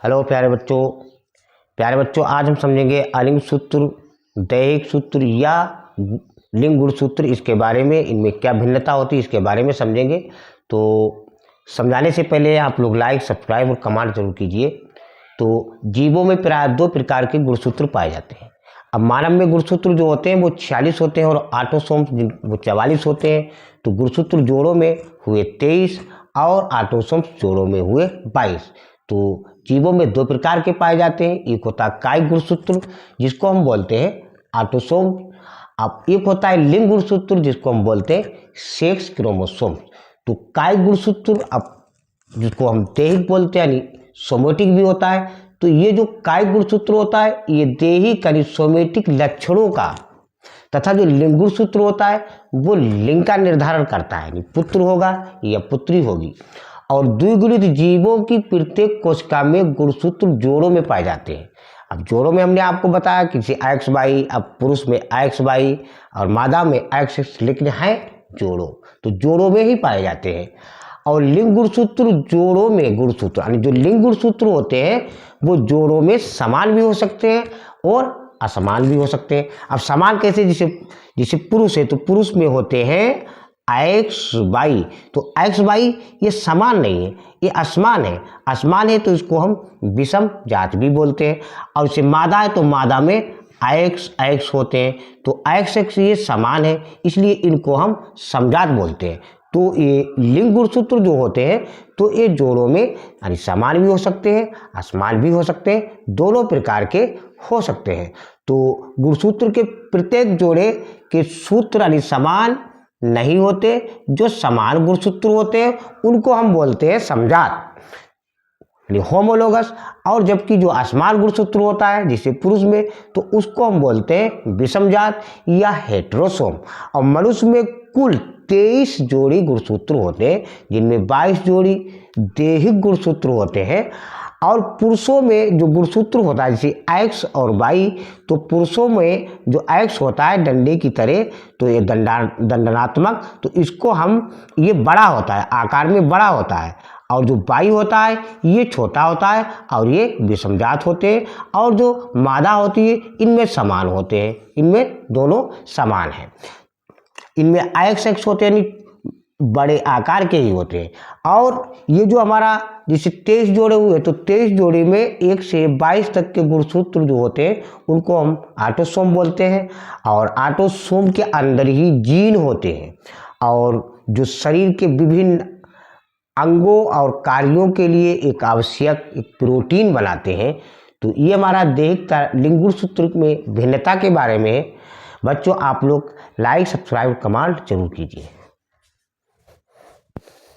Hello प्यारे बच्चों आज हम समझेंगे अलिंग सूत्र, दैहिक सूत्र या लिंग गुणसूत्र, इसके बारे में, इनमें क्या भिन्नता होती है इसके बारे में समझेंगे। तो समझाने से पहले आप लोग लाइक, सब्सक्राइब और कमेंट जरूर कीजिए। तो जीवों में प्राय 2 प्रकार के गुणसूत्र पाए जाते हैं। अब मानव में गुणसूत्र जो होते हैं वो 46 होते हैं और ऑटोसोम्स वो 44 होते हैं। तो गुणसूत्र जोड़ों में हुए 23 और ऑटोसोम्स जोड़ों में हुए 22। तो जीवों में 2 प्रकार के पाए जाते हैं। एक होता है कायिक गुणसूत्र जिसको हम बोलते हैं ऑटोसोम। अब एक होता है लिंग गुणसूत्र जिसको हम बोलते हैं सेक्स क्रोमोसोम। तो कायिक गुणसूत्र अब जिसको हम दैहिक बोलते हैं यानी सोमेटिक भी होता है। तो ये जो कायिक गुणसूत्र होता है ये दैहिक यानी सोमेटिक लक्षणों का, तथा जो लिंग गुणसूत्र होता है वो लिंग का निर्धारण करता है, यानी पुत्र होगा या पुत्री होगी। और द्विगुणित जीवों की प्रत्येक कोशिका में गुणसूत्र जोड़ों में पाए जाते हैं। अब जोड़ों में हमने आपको बताया कि XY, अब पुरुष में XY और मादा में XX, लेकिन है जोड़ों, तो जोड़ों में ही पाए जाते हैं। और लिंग गुणसूत्र जोड़ों में गुणसूत्र यानी जो लिंग गुणसूत्र होते हैं वो जोड़ों में समान भी हो सकते हैं और असमान भी हो सकते हैं। अब समान कैसे? जैसे पुरुष है तो पुरुष में होते हैं XY, तो XY ये समान नहीं है, ये असमान है। असमान है तो इसको हम विषम जात भी बोलते हैं। और जैसे मादा है तो मादा में XX होते हैं, तो XX ये समान है, इसलिए इनको हम समजात बोलते हैं। तो ये लिंग गुणसूत्र जो होते हैं तो ये जोड़ों में यानी समान भी हो सकते हैं, असमान भी हो सकते हैं, दोनों प्रकार के हो सकते हैं। तो गुणसूत्र के प्रत्येक जोड़े के सूत्र यानी समान नहीं होते। जो समान गुणसूत्र होते हैं उनको हम बोलते हैं समजात यानी होमोलोगस। और जबकि जो असमान गुणसूत्र होता है जैसे पुरुष में तो उसको हम बोलते हैं विषमजात या हेटेरोसोम। और मनुष्य में कुल 23 जोड़ी गुणसूत्र होते हैं जिनमें 22 जोड़ी दैहिक गुणसूत्र होते हैं। और पुरुषों में जो गुणसूत्र होता है जैसे X और Y, तो पुरुषों में जो X होता है डंडे की तरह, तो ये दंडनात्मक, तो इसको हम, ये बड़ा होता है, आकार में बड़ा होता है। और जो Y होता है ये छोटा होता है और ये विषमजात होते हैं। और जो मादा होती है इनमें समान होते हैं, इनमें दोनों समान हैं। इनमें XX होते हैं यानी बड़े आकार के ही होते हैं। और ये जो हमारा जैसे 23 जोड़े हुए तो 23 जोड़े में 1 से 22 तक के गुणसूत्र जो होते हैं उनको हम ऑटोसोम बोलते हैं। और ऑटोसोम के अंदर ही जीन होते हैं और जो शरीर के विभिन्न अंगों और कार्यों के लिए एक आवश्यक एक प्रोटीन बनाते हैं। तो ये हमारा दैहिक लिंग गुणसूत्र में भिन्नता के बारे में। बच्चों आप लोग लाइक, सब्सक्राइब, कमेंट जरूर कीजिए।